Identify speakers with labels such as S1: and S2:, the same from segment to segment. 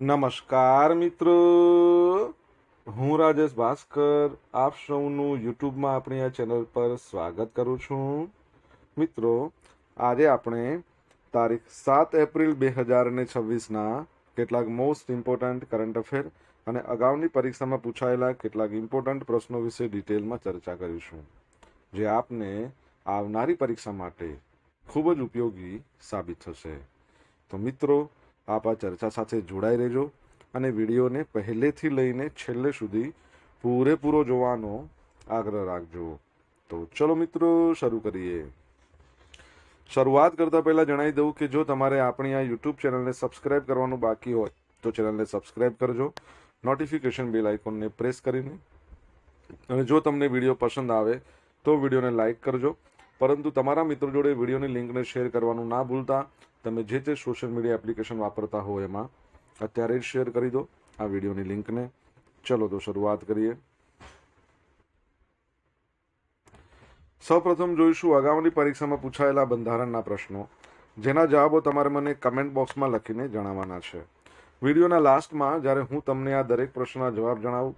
S1: નમસ્કાર મિત્રો, હું રાજેશ ભાસ્કર આપ સૌનું યુટ્યુબમાં આપણી આ ચેનલ પર સ્વાગત કરું છું. મિત્રો, આજે આપણે તારીખ 7 એપ્રિલ 2026ના કેટલાક મોસ્ટ ઇમ્પોર્ટન્ટ કરંટ અફેર અને અગાઉની પરીક્ષામાં પૂછાયેલા કેટલાક ઇમ્પોર્ટન્ટ પ્રશ્નો વિશે ડિટેલમાં ચર્ચા કરીશું, જે આપને આવનારી પરીક્ષા માટે ખૂબ જ ઉપયોગી સાબિત થશે. તો મિત્રો, આપ આ ચર્ચા સાથે જોડાઈ રહેજો અને વિડીયોને પહેલેથી લઈને છેલ્લે સુધી પૂરેપૂરો જોવાનો આગ્રહ રાખજો. તો ચલો મિત્રો, શરૂ કરીએ. શરૂઆત કરતા પહેલા જણાવી દઉં કે જો તમારે આપણી આ યુટ્યુબ ચેનલને સબસ્ક્રાઇબ કરવાનું બાકી હોય તો ચેનલને સબસ્ક્રાઇબ કરજો, નોટિફિકેશન બેલ આઇકોનને પ્રેસ કરીને. અને જો તમને વિડીયો પસંદ આવે તો વિડીયોને લાઇક કરજો, પરંતુ તમારા મિત્રો જોડે વિડીયોની લિંકને શેર કરવાનું ના ભૂલતા. તમે જે તે સોશિયલ મીડિયા એપ્લિકેશન વાપરતા હો એમાં અત્યારે જ શેર કરી દો આ વિડીયોની લિંકને. ચલો તો શરૂઆત કરીએ. સૌપ્રથમ જોઈશું અગાઉની પરીક્ષામાં પૂછાયેલા બંધારણના પ્રશ્નો, જેના જવાબો તમારે મને કમેન્ટ બોક્સમાં લખીને જણાવવાના છે. વિડીયોના લાસ્ટમાં જ્યારે હું તમને આ દરેક પ્રશ્નના જવાબ જણાવું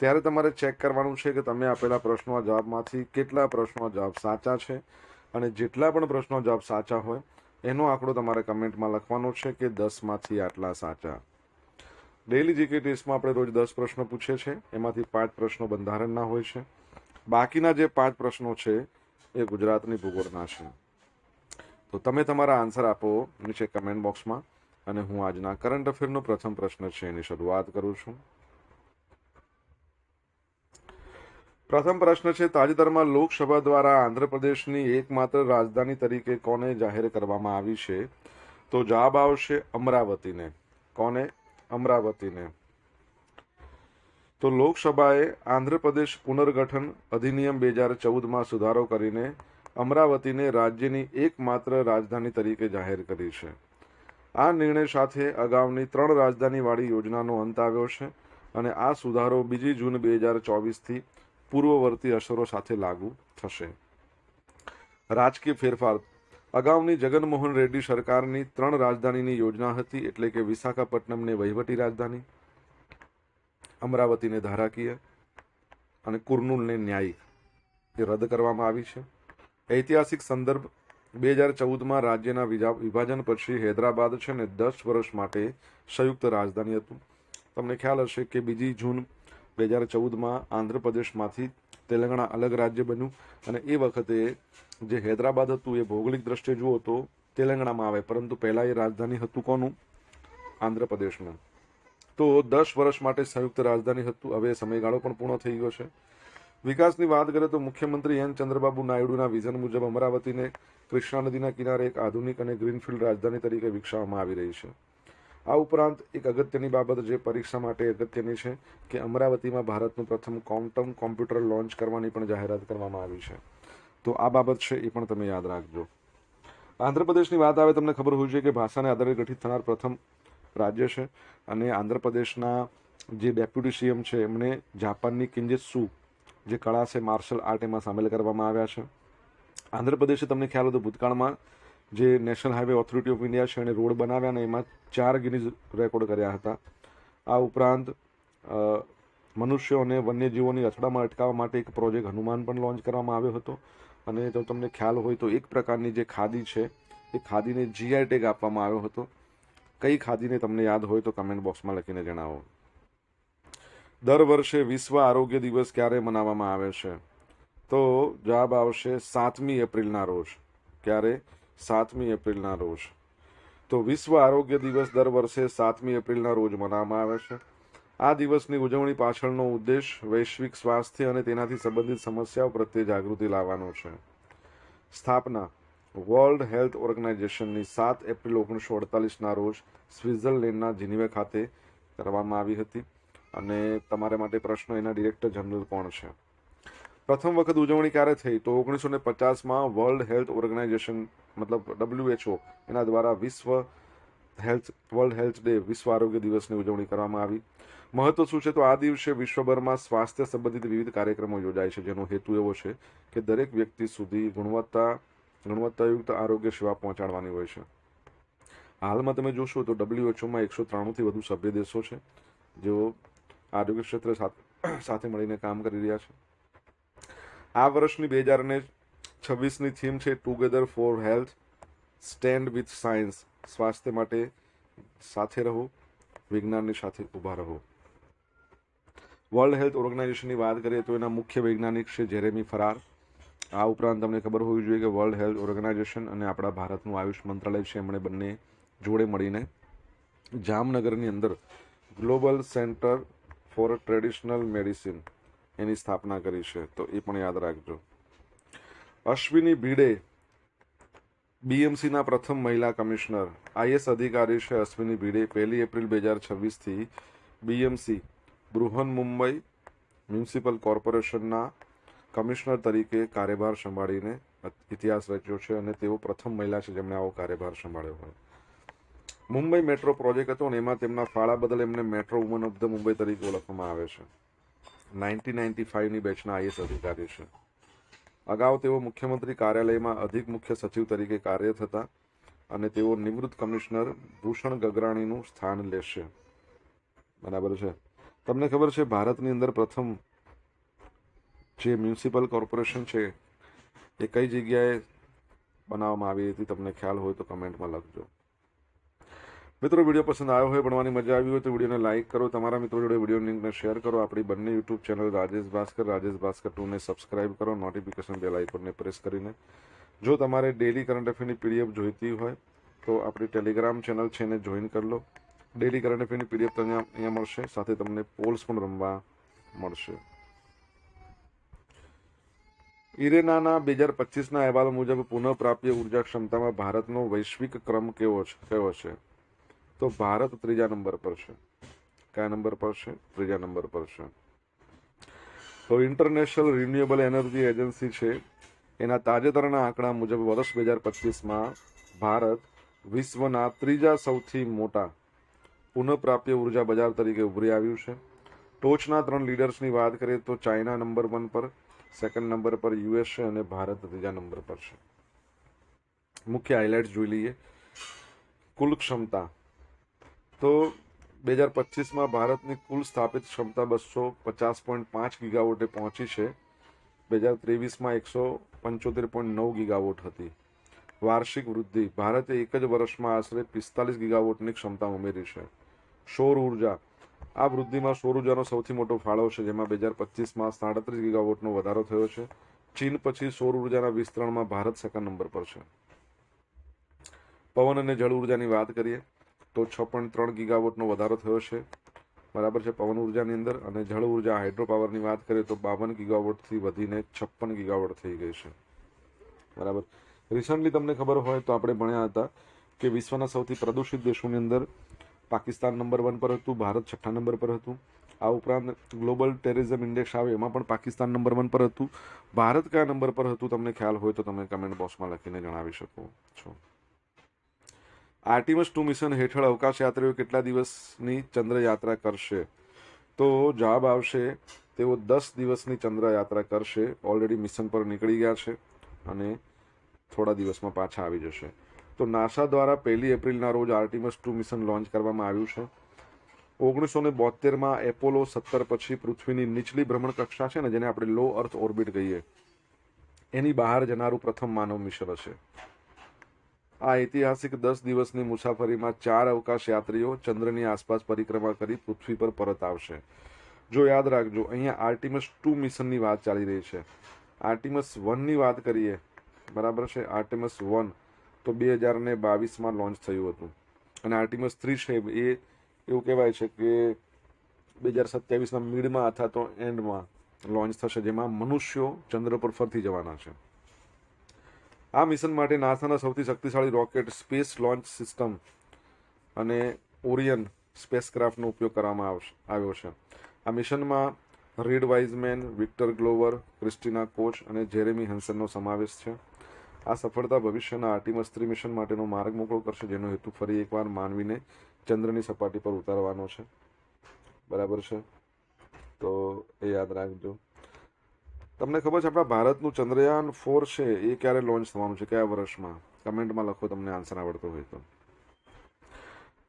S1: ત્યારે તમારે ચેક કરવાનું છે કે તમે આપેલા પ્રશ્નોના જવાબમાંથી કેટલા પ્રશ્નોના જવાબ સાચા છે, અને જેટલા પણ પ્રશ્નોના જવાબ સાચા હોય એનો આંકડો તમારે કમેન્ટમાં લખવાનો છે કે 10માંથી આટલા સાચા. ડેઇલી જીકે ટેસ્ટમાં આપણે રોજ 10 પ્રશ્નો પૂછીએ છીએ, એમાંથી 5 પ્રશ્નો બંધારણના હોય છે. બાકીના જે 5 પ્રશ્નો છે એ ગુજરાતની ભૂગોળના છે. તો તમે તમારા આન્સર આપો નીચે કમેન્ટ બોક્સમાં, અને હું આજના કરંટ અફેરનો પ્રથમ પ્રશ્ન છે એની શરૂઆત કરું છું. પ્રથમ પ્રશ્ન છે, તાજેતરમાં લોકસભા દ્વારા આંધ્રપ્રદેશની એકમાત્ર રાજધાની તરીકે કોને જાહેર કરવામાં આવી છે? તો જવાબ આવશે અમરાવતીને. કોને? અમરાવતીને. તો લોકસભાએ આંધ્રપ્રદેશ પુનર્ગઠન અધિનિયમ 2014માં સુધારો કરીને અમરાવતીને રાજ્યની એકમાત્ર રાજધાની તરીકે જાહેર કરી છે. આ નિર્ણય સાથે અગાઉની 3 રાજધાનીવાળી યોજનાનો અંત આવ્યો છે, અને આ સુધારો 2 જૂન 2024થી પૂર્વવર્તી અસરો સાથે લાગુ થશે. રાજકીય ફેરફાર. અગાઉની જગનમોહન રેડ્ડી સરકારની 3 રાજધાનીની યોજના હતી, એટલે કે વિશાખાપટ્ટનમને વહીવટી રાજધાની, અમરાવતીને ધારાકીય અને કુર્નૂલને ન્યાયિક, એ રદ કરવામાં આવી છે. ઐતિહાસિક સંદર્ભ. 2014માં રાજ્યના વિભાજન પછી હૈદરાબાદ છે ને 10 વર્ષ માટે સંયુક્ત રાજધાની હતું. તમને ખ્યાલ હશે કે 2 જૂન 2014માં આંધ્રપ્રદેશમાંથી તેલંગાણા અલગ રાજ્ય બન્યું, અને એ વખતે જે હૈદરાબાદ હતું એ ભૌગોલિક દ્રષ્ટિએ જુઓ તો તેલંગાણામાં આવે, પરંતુ પહેલાં એ રાજધાની હતું કોનું? આંધ્રપ્રદેશનું. તો 10 વર્ષ માટે સંયુક્ત રાજધાની હતું. હવે સમયગાળો પણ પૂર્ણ થઈ ગયો છે. વિકાસની વાત કરીએ તો મુખ્યમંત્રી એન ચંદ્રબાબુ નાયડુના વિઝન મુજબ અમરાવતીને કૃષ્ણા નદીના કિનારે એક આધુનિક અને ગ્રીનફિલ્ડ રાજધાની તરીકે વિકસાવવામાં આવી રહી છે. આ ઉપરાંત એક અગત્યની બાબત જે પરીક્ષા માટે અગત્યની છે કે અમરાવતીમાં ભારતનું પ્રથમ ક્વોન્ટમ કોમ્પ્યુટર લોન્ચ કરવાની પણ જાહેરાત કરવામાં આવી છે. તો આ બાબત છે એ પણ તમે યાદ રાખજો. આંધ્રપ્રદેશની વાત આવે, તમને ખબર હોવી જોઈએ કે ભાષાને આધારે ગઠિત થનાર પ્રથમ રાજ્ય છે, અને આંધ્રપ્રદેશના જે ડેપ્યુટી સીએમ છે એમને જાપાનની કિંજેત્સુ જે કળા છે, માર્શલ આર્ટ, એમાં સામેલ કરવામાં આવ્યા છે. આંધ્રપ્રદેશે તમને ખ્યાલ હતો ભૂતકાળમાં જે national highway authority of India છે એને રોડ બનાવ્યા અને એમાં 4 ગિનીઝ રેકોર્ડ કર્યા હતા. આ ઉપરાંત મનુષ્યો અને વન્યજીવોની અથડામણ અટકાવવા માટે એક પ્રોજેક્ટ હનુમાન પણ લોન્ચ કરવામાં આવ્યો હતો. અને જો તમને ખ્યાલ હોય તો એક પ્રકારની જે ખાદી છે એ ખાદીને જીઆઈ ટેગ આપવામાં આવ્યો હતો. કઈ ખાદીને તમને યાદ હોય તો કમેન્ટ બોક્સમાં લખીને જણાવો. દર વર્ષે વિશ્વ આરોગ્ય દિવસ ક્યારે મનાવવામાં આવે છે? તો જવાબ આવશે 7મી એપ્રિલના રોજ. ક્યારે? 7મી એપ્રિલના રોજ. તો વિશ્વ આરોગ્ય દિવસ દર વર્ષે 7મી એપ્રિલના રોજ મનાવવામાં આવે છે. આ દિવસની ઉજવણી પાછળનો ઉદ્દેશ વૈશ્વિક સ્વાસ્થ્ય અને તેનાથી સંબંધિત સમસ્યાઓ પ્રત્યે જાગૃતિ લાવવાનો છે. સ્થાપના. વર્લ્ડ હેલ્થ ઓર્ગેનાઇઝેશનની 7 એપ્રિલ 1948ના રોજ સ્વિટ્ઝરલેન્ડના જીનીવા ખાતે કરવામાં આવી હતી. અને તમારા માટે પ્રશ્ન, એના ડિરેક્ટર જનરલ કોણ છે? પ્રથમ વખત ઉજવણી ક્યારે થઈ? તો 1950માં વર્લ્ડ હેલ્થ ઓર્ગેનાઇઝેશન મતલબ WHO એના દ્વારા વર્લ્ડ હેલ્થ ડે, વિશ્વ આરોગ્ય દિવસની ઉજવણી કરવામાં આવી. મહત્વ શું છે? તો આ દિવસે વિશ્વભરમાં સ્વાસ્થ્ય સંબંધિત વિવિધ કાર્યક્રમો યોજાય છે, જેનો હેતુ એવો છે કે દરેક વ્યક્તિ સુધી ગુણવત્તાયુક્ત આરોગ્ય સેવા પહોંચાડવાની હોય છે. હાલમાં તમે જોશો તો WHO માં 193થી વધુ સભ્ય દેશો છે જેઓ આરોગ્ય ક્ષેત્રે સાથે મળીને કામ કરી રહ્યા છે. આ વર્ષની 2026ની થીમ છે together for health, stand with science. સ્વાસ્થ્ય માટે સાથે રહો, વિજ્ઞાનની સાથે ઊભા રહો. વર્લ્ડ હેલ્થ ઓર્ગેનાઇઝેશનની વાત કરીએ તો એના મુખ્ય વૈજ્ઞાનિક છે જેરેમી ફરાર. આ ઉપરાંત તમને ખબર હોવી જોઈએ કે વર્લ્ડ હેલ્થ ઓર્ગેનાઇઝેશન અને આપણા ભારતનું આયુષ મંત્રાલય છે એમણે બંને જોડે મળીને જામનગરની અંદર global centre for traditional medicine એની સ્થાપના કરી છે, તો એ પણ યાદ રાખજો. અશ્વિની ભીડે બીએમસીના પ્રથમ મહિલા કમિશનર. આઈએસ અધિકારી છે અશ્વિની ભીડે. 1 એપ્રિલ 2026થી બીએમસી બૃહન મુંબઈ મ્યુનિસિપલ કોર્પોરેશનના કમિશનર તરીકે કાર્યભાર સંભાળીને ઇતિહાસ રચ્યો છે અને તેઓ પ્રથમ મહિલા છે જેમણે આવો કાર્યભાર સંભાળ્યો હોય. મુંબઈ મેટ્રો પ્રોજેક્ટ હતો અને એમાં તેમના ફાળા બદલ એમને metro woman of the Mumbai તરીકે ઓળખવામાં આવે છે. 1995ની બેચના આઈએસ અધિકારી છે. અગાઉ તેઓ મુખ્યમંત્રી કાર્યાલયમાં અધિક મુખ્ય સચિવ તરીકે કાર્યરત હતા અને તેઓ નિવૃત્ત કમિશનર ભૂષણ ગગરાણીનું સ્થાન લેશે. બરાબર છે. તમને ખબર છે ભારતની અંદર પ્રથમ જે મ્યુનિસિપલ કોર્પોરેશન છે એ કઈ જગ્યાએ બનાવવામાં આવી હતી? તમને ખ્યાલ હોય તો કમેન્ટમાં લખજો. મિત્રો, વિડીયો પસંદ આવ્યો હોય, ભણવાની મજા આવી હોય તો વિડીયોને લાઇક કરો, તમારા મિત્રો જોડે વિડીયો લિંકને શેર કરો. આપણી બંને યુટ્યુબ ચેનલ રાજેશ ભાસ્કર 2ને સબસ્ક્રાઇબ કરો, નોટિફિકેશન બેલ આઇકોનને પ્રેસ કરીને. જો તમારે ડેલી કરંટ અફેરની પીડીએફ જોઈતી હોય તો આપણી ટેલિગ્રામ ચેનલ છે એને જોઈન કરી લો. ડેલી કરંટ અફેરની પીડીએફ તમને અહીંયા મળશે, સાથે તમને પોલ્સ પણ રમવા મળશે. ઇરેનાના 2025ના અહેવાલ મુજબ પુનઃપ્રાપ્ય ઉર્જા ક્ષમતામાં ભારતનો વૈશ્વિક ક્રમ કયો છે? તો ભારત 3જા નંબર પર છે. કયા નંબર પર છે? 3જા નંબર પર છે. તો ઇન્ટરનેશનલ રિન્યુએબલ એનર્જી એજન્સી છે એના તાજેતરના આંકડા મુજબ વર્ષ 2025માં ભારત વિશ્વના 3જા સૌથી મોટા પુનઃપ્રાપ્ય ઉર્જા બજાર તરીકે ઉભરી આવ્યું છે. ટોચના 3 લીડર્સની વાત કરીએ તો ચાઇના નંબર 1 પર, સેકન્ડ નંબર પર યુએસ છે અને ભારત 3જા નંબર પર છે. મુખ્ય હાઇલાઇટ્સ જોઈ લઈએ. કુલ ક્ષમતા. તો 2025માં ભારતની કુલ સ્થાપિત ક્ષમતા 250.5 ગીગાવોટે પહોંચી છે. 2023માં 175.9 ગીગાવોટ હતી. વાર્ષિક વૃદ્ધિ. ભારતે એક જ વર્ષમાં આશરે 45 ગીગાવોટની ક્ષમતા ઉમેરી છે. સૌર ઉર્જા. આ વૃદ્ધિમાં સૌર ઉર્જાનો સૌથી મોટો ફાળો છે, જેમાં 2025માં 37 ગીગાવોટનો વધારો થયો છે. ચીન પછી સૌર ઉર્જાના વિસ્તરણમાં ભારત સેકન્ડ નંબર પર છે. પવન અને જળ ઉર્જાની વાત કરીએ તો 6.3 ગીગાવોટનો વધારો થયો છે. બરાબર છે, પવન ઉર્જાની અંદર. અને જળ ઉર્જા હાઇડ્રો પાવરની વાત કરીએ તો 52 ગીગાવોટથી વધીને 56 ગીગાવોટ થઈ ગઈ છે. બરાબર. રિસન્ટલી તમને ખબર હોય તો આપણે ભણ્યા હતા કે વિશ્વના સૌથી પ્રદૂષિત દેશોની અંદર પાકિસ્તાન નંબર 1 પર હતું, ભારત 6ઠ્ઠા નંબર પર હતું. આ ઉપરાંત ગ્લોબલ ટેરરિઝમ ઇન્ડેક્સ આવે એમાં પણ પાકિસ્તાન નંબર 1 પર હતું. ભારત કયા નંબર પર હતું તમને ખ્યાલ હોય તો તમે કમેન્ટ બોક્સમાં લખીને જણાવી શકો છો. આર્ટિમસ 2 મિશન હેઠળ અવકાશ યાત્રીઓ કેટલા દિવસની ચંદ્ર યાત્રા કરશે? તો જવાબ આવશે તેઓ 10 દિવસની ચંદ્ર યાત્રા કરશે. ઓલરેડી મિશન પર નીકળી ગયા છે અને થોડા દિવસમાં પાછા આવી જશે. તો નાસા દ્વારા 1 એપ્રિલના રોજ આર્ટિમસ 2 મિશન લોન્ચ કરવામાં આવ્યું છે. 1972માં એપોલો 17 પછી પૃથ્વીની નીચલી ભ્રમણ કક્ષા છે ને, જેને આપણે લો અર્થ ઓર્બિટ કહીએ, એની બહાર જનારું પ્રથમ માનવ મિશન હશે. આ ઐતિહાસિક 10 દિવસની મુસાફરીમાં 4 અવકાશ યાત્રીઓ ચંદ્રની આસપાસ પરિક્રમા કરી પૃથ્વી પર પરત આવશે. જો યાદ રાખજો, અહીંયા આર્ટિમસ 2 મિશનની વાત ચાલી રહી છે. આર્ટિમસ 1ની વાત કરીએ, બરાબર છે, આર્ટિમસ 1 તો 2022માં લોન્ચ થયું હતું. અને આર્ટિમસ 3 છે એ એવું કહેવાય છે કે 2027ના મિડમાં અથવા તો એન્ડમાં લોન્ચ થશે, જેમાં મનુષ્યો ચંદ્ર પર ફરતી જવાના છે. આ મિશન માટે નાસાના સૌથી શક્તિશાળી રોકેટ સ્પેસ લોન્ચ સિસ્ટમ અને ઓરિયન સ્પેસક્રાફ્ટનો ઉપયોગ કરવામાં આવ્યો છે. આ મિશનમાં રીડ વાઇઝમેન, વિક્ટર ગ્લોવર, ક્રિસ્ટિના કોચ અને જેરેમી હેન્સનનો સમાવેશ છે. આ સફળતા ભવિષ્યના આર્ટિમસ 3 મિશન માટેનો માર્ગ મોકળો કરશે, જેનો હેતુ ફરી એકવાર માનવીને ચંદ્રની સપાટી પર ઉતારવાનો છે. બરાબર છે, તો એ યાદ રાખજો. તમને ખબર છે આપણા ભારતનું ચંદ્રયાન 4 છે એ ક્યારે લોન્ચ થવાનું છે, કયા વર્ષમાં? કમેન્ટમાં લખો તમને આન્સર આવડતો હોય તો.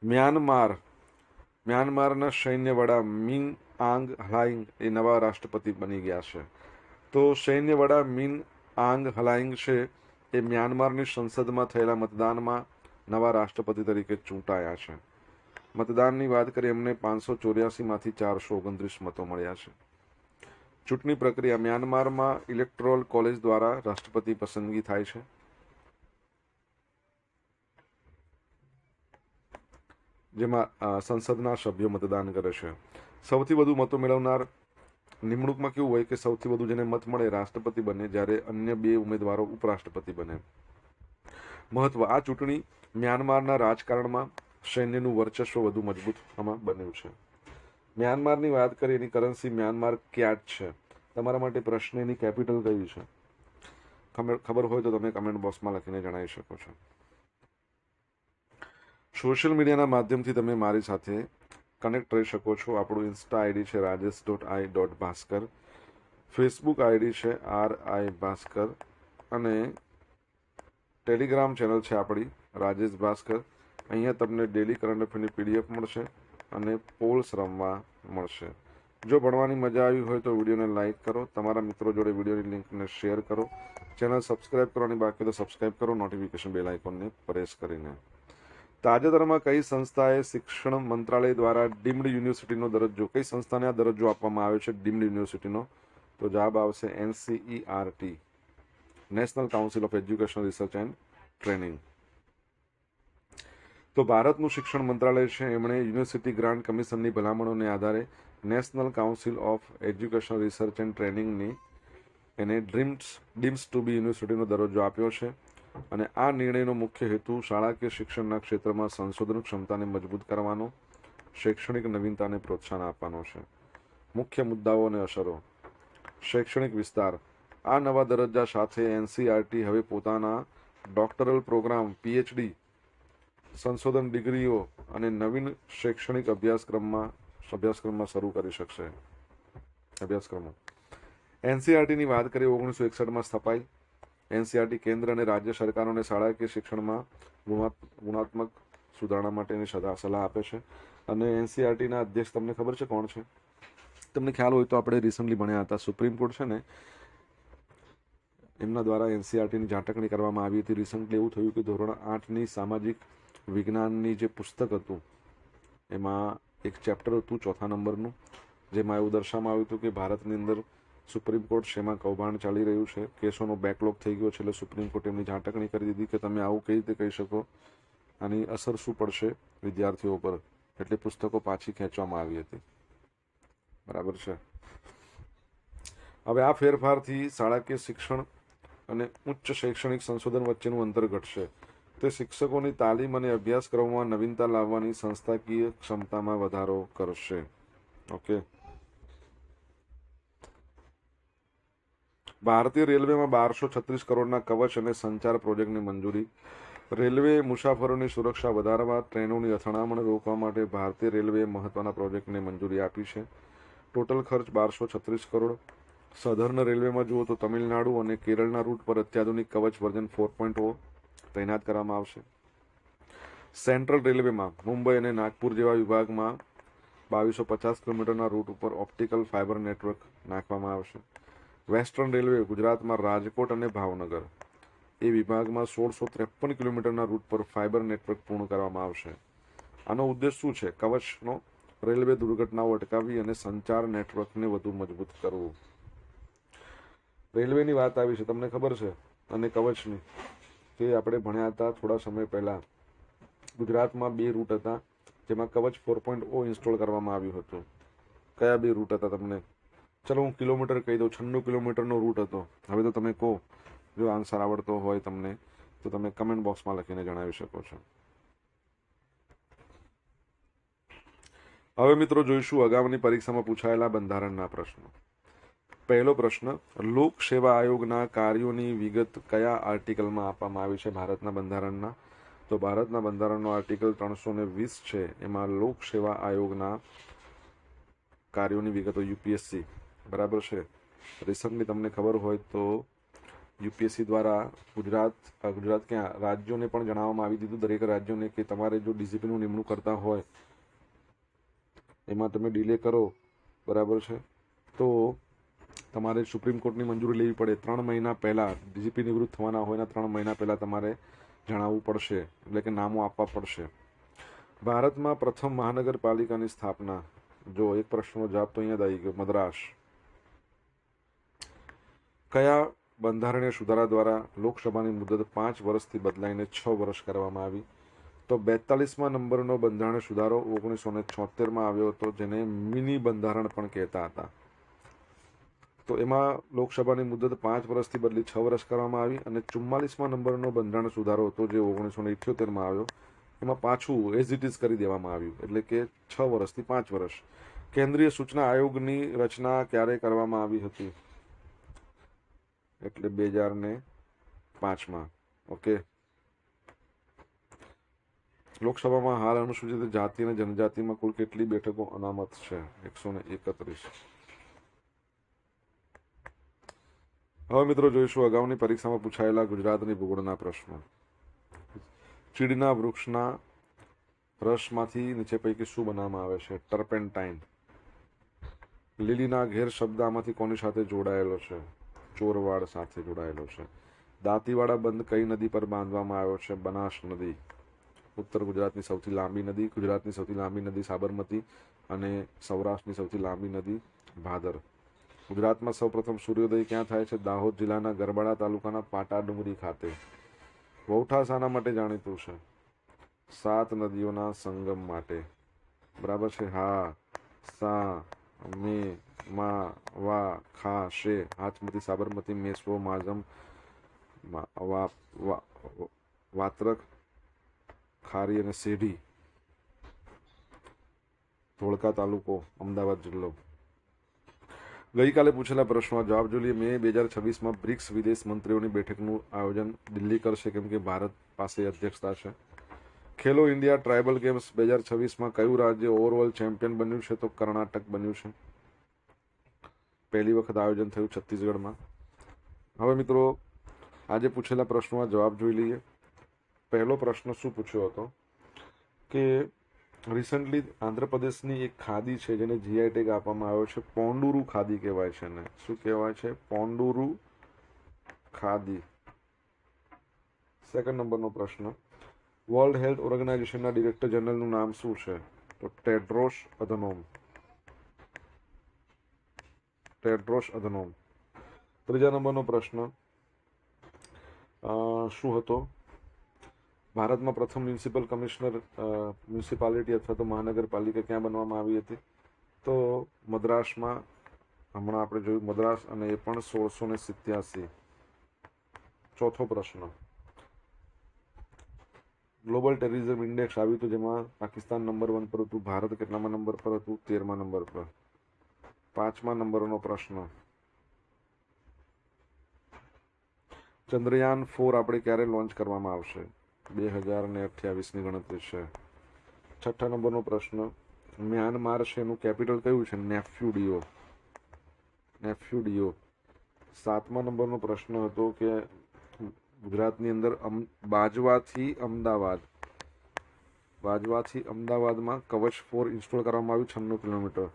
S1: મ્યાનમારના સૈન્ય વડા મિન આંગ હલાઇંગ એ નવા રાષ્ટ્રપતિ બની ગયા છે. તો સૈન્ય વડા મિન આંગ હલાઇંગ છે એ મ્યાનમારની સંસદમાં થયેલા મતદાનમાં નવા રાષ્ટ્રપતિ તરીકે ચૂંટાયા છે. મતદાનની વાત કરીએ, એમને 584માંથી 429 મતો મળ્યા છે. ચૂંટણી પ્રક્રિયા મ્યાનમારમાં ઇલેક્ટોરલ કોલેજ દ્વારા રાષ્ટ્રપતિ પસંદગી થાય છે. જેમાં સંસદના સભ્યો મતદાન કરે છે. સૌથી વધુ મતો મેળવનાર નિમણૂકમાં કેવું હોય કે સૌથી વધુ જેને મત મળે રાષ્ટ્રપતિ બને, જ્યારે અન્ય 2 ઉમેદવારો ઉપરાષ્ટ્રપતિ બને. મહત્વ, આ ચૂંટણી મ્યાનમારના રાજકારણમાં સૈન્યનું વર્ચસ્વ વધુ મજબૂત બન્યું છે. મ્યાનમારની વાત કરીએ, એની કરન્સી મ્યાનમાર ક્યાટ છે. તમારા માટે પ્રશ્ન, એની કેપિટલ કઈ છે? ખબર હોય તો તમે કમેન્ટ બોક્સમાં લખીને જણાવી શકો છો. સોશિયલ મીડિયાના માધ્યમથી તમે મારી સાથે કનેક્ટ રહી શકો છો. આપણું ઇન્સ્ટા આઈડી છે rajesh.i.bhaskar, ફેસબુક આઈડી છે RI ભાસ્કર, અને ટેલિગ્રામ ચેનલ છે આપણી રાજેશ ભાસ્કર. અહીંયા તમને ડેલી કરંટ અફેરની PDF મળશે અને પોલ્સ રમવા મળશે. જો ભણવાની મજા આવી હોય તો વિડીયોને લાઇક કરો, તમારા મિત્રો જોડે વિડીયોની લિંકને શેર કરો, ચેનલ સબસ્ક્રાઇબ કરવાની બાકી તો સબસ્ક્રાઇબ કરો નોટિફિકેશન બેલ આઇકોનને પ્રેસ કરીને. તાજેતરમાં કઈ સંસ્થાએ શિક્ષણ મંત્રાલય દ્વારા ડીમ્ડ યુનિવર્સિટીનો દરજ્જો, કઈ સંસ્થાને આ દરજ્જો આપવામાં આવ્યો છે ડીમ્ડ યુનિવર્સિટીનો? તો જવાબ આવશે NCERT, national council of education research and training. તો ભારતનું શિક્ષણ મંત્રાલય છે, એમણે યુનિવર્સિટી ગ્રાન્ટ કમિશનની ભલામણોને આધારે national council of education research and ટ્રેનિંગની એને ડીમ્સ ટુ બી યુનિવર્સિટીનો દરજ્જો આપ્યો છે. અને આ નિર્ણયનો મુખ્ય હેતુ શાળાકીય શિક્ષણના ક્ષેત્રમાં સંશોધન ક્ષમતાને મજબૂત કરવાનો, શૈક્ષણિક નવીનતાને પ્રોત્સાહન આપવાનો છે. મુખ્ય મુદ્દાઓ અને અસરો. શૈક્ષણિક વિસ્તાર. આ નવા દરજ્જા સાથે NCERT હવે પોતાના ડોક્ટરલ પ્રોગ્રામ, PhD, સંશોધન ડિગ્રીઓ અને નવીન શૈક્ષણિક અભ્યાસક્રમમાં શરૂ કરી શકશે. અભ્યાસક્રમો. NCERTની વાત કરીએ, 1961માં સ્થપાઈ. NCERT કેન્દ્ર અને રાજ્ય સરકારોને શાળાકીય શિક્ષણમાં ગુણાત્મક સુધારણા માટેની સલાહ આપે છે. અને NCERTના અધ્યક્ષ તમને ખબર છે કોણ છે? તમને ખ્યાલ હોય તો આપણે રિસન્ટલી ભણ્યા હતા, સુપ્રીમ કોર્ટ છે ને, એમના દ્વારા NCERTની ઝાટકણી કરવામાં આવી હતી. રિસન્ટલી એવું થયું કે ધોરણ 8ની સામાજિક વિજ્ઞાનની જે પુસ્તક હતું એમાં એક ચેપ્ટર હતું 4થા નંબરનું, જેમાં એવું દર્શાવવામાં આવ્યું હતું કે ભારતની અંદર સુપ્રીમ કોર્ટ શેમાં કૌભાંડ ચાલી રહ્યું છે, કેસોનો બેકલોગ થઈ ગયો છે. એટલે સુપ્રીમ કોર્ટ એમની ઝાટકણી કરી દીધી કે તમે આવું કઈ રીતે કહી શકો, આની અસર શું પડશે વિદ્યાર્થીઓ પર. એટલે પુસ્તકો પાછી ખેંચવામાં આવી હતી. બરાબર છે. હવે આ ફેરફારથી શાળાકીય શિક્ષણ અને ઉચ્ચ શૈક્ષણિક સંશોધન વચ્ચેનું અંતર ઘટશે. તે શિક્ષકોની તાલીમ અને અભ્યાસક્રમોમાં નવીનતા લાવવાની સંસ્થાકીય ક્ષમતામાં વધારો કરશે. ઓકે. ભારતીય રેલવેમાં 1236 કરોડના કવચ અને સંચાર પ્રોજેક્ટની મંજૂરી. રેલવે મુસાફરોની સુરક્ષા વધારવા, ટ્રેનોની અથડામણ રોકવા માટે ભારતીય રેલવેએ મહત્વના પ્રોજેક્ટને મંજૂરી આપી છે. ટોટલ ખર્ચ 1236 કરોડ. સધર્ન રેલવેમાં જુઓ તો તમિલનાડુ અને કેરળના રૂટ પર અત્યાધુનિક કવચ વર્ઝન 4.0 તૈનાત કરવામાં આવશે. સેન્ટ્રલ રેલવેમાં મુંબઈ અને નાગપુર જેવા વિભાગમાં 2250 કિલોમીટરના રૂટ ઉપર ઓપ્ટિકલ ફાઇબર નેટવર્ક નાખવામાં આવશે. વેસ્ટર્ન રેલવે ગુજરાતમાં રાજકોટ અને ભાવનગર એ વિભાગમાં 1653 કિલોમીટરના રૂટ પર ફાઇબર નેટવર્ક પૂર્ણ કરવામાં આવશે. આનો ઉદ્દેશ શું છે? કવચનો રેલવે દુર્ઘટનાઓ અટકાવી અને સંચાર નેટવર્કને વધુ મજબૂત કરવું. રેલવેની વાત આવી છે, તમને ખબર છે, અને કવચની તે આપણે ભણ્યા હતા થોડા સમય પહેલા. ગુજરાતમાં 2 રૂટ હતા જેમાં કવચ 4.0 ઇન્સ્ટોલ કરવામાં આવ્યું હતું. કયા 2 રૂટ હતા તમને? ચલો હું કિલોમીટર કહી દઉં. 96 કિલોમીટરનો રૂટ હતો. હવે તો તમે કહો, જો આન્સર આવડતો હોય તમને તો તમે કમેન્ટ બોક્સમાં લખીને જણાવી શકો છો. હવે મિત્રો જોઈશું અગાઉની પરીક્ષામાં પૂછાયેલા બંધારણના પ્રશ્નો. પહેલો પ્રશ્ન, લોક સેવા આયોગના કાર્યોની વિગત કયા આર્ટિકલમાં આપવામાં આવી છે ભારતના બંધારણના? તો ભારતના બંધારણનો આર્ટિકલ 320 છે, એમાં લોક સેવા આયોગના કાર્યોની વિગતો UPSC. બરાબર છે. રિસન્ટલી તમને ખબર હોય તો યુપીએસસી દ્વારા ગુજરાત ક્યાં રાજ્યોને પણ જણાવવામાં આવી દીધું, દરેક રાજ્યોને, કે તમારે જો ડીજીપીનું નિમણૂક કરતા હોય એમાં તમે ડિલે કરો, બરાબર છે, તો તમારે સુપ્રીમ કોર્ટની મંજૂરી લેવી પડે. 3 મહિના પહેલાં ડીજીપી નિવૃત્ત થવાના હોય 3 મહિના પહેલાં તમારે જણાવવું પડશે, એટલે કે નામો આપવા પડશે. ભારતમાં પ્રથમ મહાનગરપાલિકાની સ્થાપના, જો એક પ્રશ્નનો જવાબ તો અહીંયા જ આવી ગયો, મદ્રાસ. કયા બંધારણીય સુધારા દ્વારા લોકસભાની મુદત 5 વર્ષથી બદલાઈને 6 વર્ષ કરવામાં આવી? તો 42મા નંબરનો બંધારણીય સુધારો 1976માં આવ્યો હતો, જેને મિની બંધારણ પણ કહેતા હતા. તો એમાં લોકસભાની મુદત 5 વર્ષથી બદલી 6 વર્ષ કરવામાં આવી. અને 44મા નંબરનો બંધારણ સુધારો હતો, જે 1978માં આવ્યો, એમાં પાછું એઝ ઇટ ઇઝ કરી દેવામાં આવ્યું, એટલે કે 6 વર્ષથી 5 વર્ષ. કેન્દ્રીય સૂચના આયોગની રચના ક્યારે કરવામાં આવી હતી? એટલે 2005માં. ઓકે. લોકસભામાં હાલ અનુસૂચિત જાતિ અને જનજાતિમાં કુલ કેટલી બેઠકો અનામત છે? 131. હવે મિત્રો જોઈશું અગાઉની પરીક્ષામાં પૂછાયેલા ગુજરાતની ભૂગોળના પ્રશ્નો. ચીડના વૃક્ષના રસમાંથી નીચે પૈકી શું બનાવવામાં આવે છે? ટર્પેન્ટાઇન. લીલીના ઘેર શબ્દ આમાંથી કોની સાથે જોડાયેલો છે? ચોરવાડ સાથે જોડાયેલો છે. દાંતીવાડા બંધ કઈ નદી પર બાંધવામાં આવ્યો છે? બનાસ નદી. ઉત્તર ગુજરાતની સૌથી લાંબી નદી, ગુજરાતની સૌથી લાંબી નદી સાબરમતી, અને સૌરાષ્ટ્રની સૌથી લાંબી નદી ભાદર. ગુજરાતમાં સૌપ્રથમ સૂર્યોદય ક્યાં થાય છે? દાહોદ જિલ્લાના ગરબાડા તાલુકાના પાટા ડુંગરી ખાતે. વૌઠા શાના માટે જાણીતું છે? 7 નદીઓના સંગમ માટે. બરાબર છે. હા, સા, મે, મા, વા, ખા, શે, હાથમતી, સાબરમતી, મેસવો, માઝમ, વાત્રક, ખારી અને સેઢી. ધોળકા તાલુકો, અમદાવાદ જિલ્લો. ગઈકાલે પૂછેલા પ્રશ્નનો જવાબ જોઈએ. મે 2026માં બ્રિક્સ વિદેશ મંત્રીઓની બેઠકનું આયોજન દિલ્હી કરશે, કેમ કે ભારત પાસે અધ્યક્ષતા છે. ખેલો ઇન્ડિયા ટ્રાયબલ ગેમ્સ 2026માં કયું રાજ્ય ઓવરઓલ ચેમ્પિયન બન્યું છે? તો કર્ણાટક બન્યું છે. પહેલી વખત આયોજન થયું છત્તીસગઢમાં. હવે મિત્રો આજે પૂછેલા પ્રશ્નોના જવાબ જોઈ લઈએ. પહેલો પ્રશ્ન શું પૂછ્યો હતો કે રિસન્ટલી આંધ્રપ્રદેશની એક ખાદી છે જેને જીઆઈ ટેગ આપવામાં આવ્યો છે. પોંડુરુ ખાદી કહેવાય છે ને. શું કહેવાય છે? પોંડુરુ ખાદી. સેકન્ડ નંબરનો પ્રશ્ન, વર્લ્ડ હેલ્થ ઓર્ગેનાઇઝેશનના ડિરેક્ટર જનરલનું નામ શું છે? તો ટેડ્રોસ અધનોમ. ત્રીજા નંબરનો પ્રશ્ન શું હતો? ભારતમાં પ્રથમ મ્યુનિસિપાલિટી અથવા તો મહાનગરપાલિકા ક્યાં બનવામાં આવી હતી? તો મદ્રાસમાં. હમણાં આપણે જોયું મદ્રાસ, અને એ પણ 1687. ચોથો પ્રશ્ન, ગ્લોબલ ટેરરિઝમ ઇન્ડેક્સ આવ્યું હતું, જેમાં પાકિસ્તાન નંબર 1 પર હતું, ભારત કેટલામાં નંબર પર હતું? 13મા નંબર પર. 5મા નંબરનો પ્રશ્ન, ચંદ્રયાન 4 આપણે ક્યારે લોન્ચ કરવામાં આવશે? 2028ની ગણતરી છે. 6થા નંબરનો પ્રશ્ન, મ્યાનમાર છે એનું કેપિટલ કયું છે? નેફ્યુડિયો. 7મા નંબરનો પ્રશ્ન હતો કે ગુજરાતની અંદર બાજવાથી અમદાવાદમાં કવચ 4 ઇન્સ્ટોલ કરવામાં આવ્યું 96 કિલોમીટર.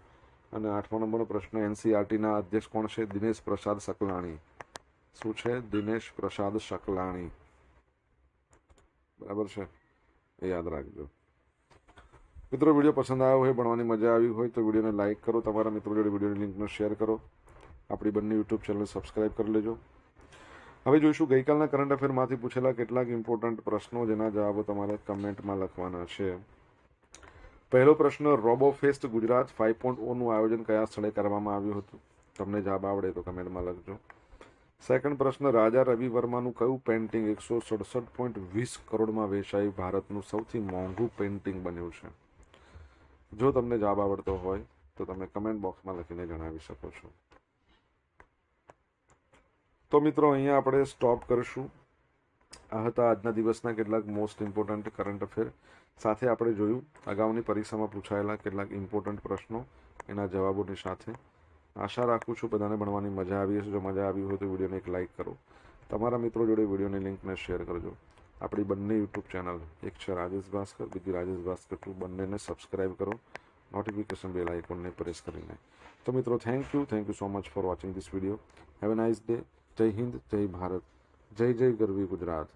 S1: અને 8મા નંબરનો પ્રશ્ન, એનસીઆરટીના અધ્યક્ષ કોણ છે? દિનેશ પ્રસાદ શકલાણી. શું છે? દિનેશ પ્રસાદ શકલાણી. બરાબર છે, એ યાદ રાખજો. મિત્રો વિડીયો પસંદ આવ્યો હોય, ભણવાની મજા આવી હોય તો વિડીયોને લાઇક કરો, તમારા મિત્રો જોડે વિડીયોની લિંકને શેર કરો, આપણી બંને યુટ્યુબ ચેનલ સબસ્ક્રાઇબ કરી લેજો. હવે જોઈશું ગઈકાલના કરંટ અફેરમાંથી પૂછેલા કેટલાક ઇમ્પોર્ટન્ટ પ્રશ્નો, જેના જવાબો તમારે કમેન્ટમાં લખવાના છે. પહેલો પ્રશ્ન, રોબોફેસ્ટ ગુજરાત 5.0નું આયોજન કયા સ્થળે કરવામાં આવ્યું હતું? તમને જવાબ આવડે તો કમેન્ટમાં લખજો. સેકન્ડ પ્રશ્ન, રાજા રવિ વર્માનું કયું પેઇન્ટિંગ 167.20 કરોડમાં વેચાઈ ભારતનું સૌથી મોંઘું પેઇન્ટિંગ બન્યું છે? જો તમને જવાબ આવડતો હોય તો તમે કમેન્ટ બોક્સમાં લખીને જણાવી શકો છો. તો મિત્રો અહીંયા આપણે સ્ટોપ કરીશું. આ હતા આજના દિવસના કેટલાક મોસ્ટ ઇમ્પોર્ટન્ટ કરંટ અફેર. સાથે આપણે જોયું અગાઉની પરીક્ષામાં પૂછાયેલા કેટલાક ઇમ્પોર્ટન્ટ પ્રશ્નો, એના જવાબોની સાથે. આશા રાખું છું બધાને ભણવાની મજા આવી હશે. જો મજા આવી હોય તો વિડીયોને એક લાઇક કરો, તમારા મિત્રો જોડે વિડીયોની લિંકને શેર કરજો. આપણી બંને યુટ્યુબ ચેનલ, એક છે રાજેશ ભાસ્કર, બીજી રાજેશ ભાસ્કર 2, બંનેને સબસ્ક્રાઈબ કરો, નોટિફિકેશન બેલ આઇકોનને પ્રેસ કરીને. તો મિત્રો, thank you so much for watching this video. Have a nice day. જય હિન્દ, જય ભારત, જય જય ગરવી ગુજરાત.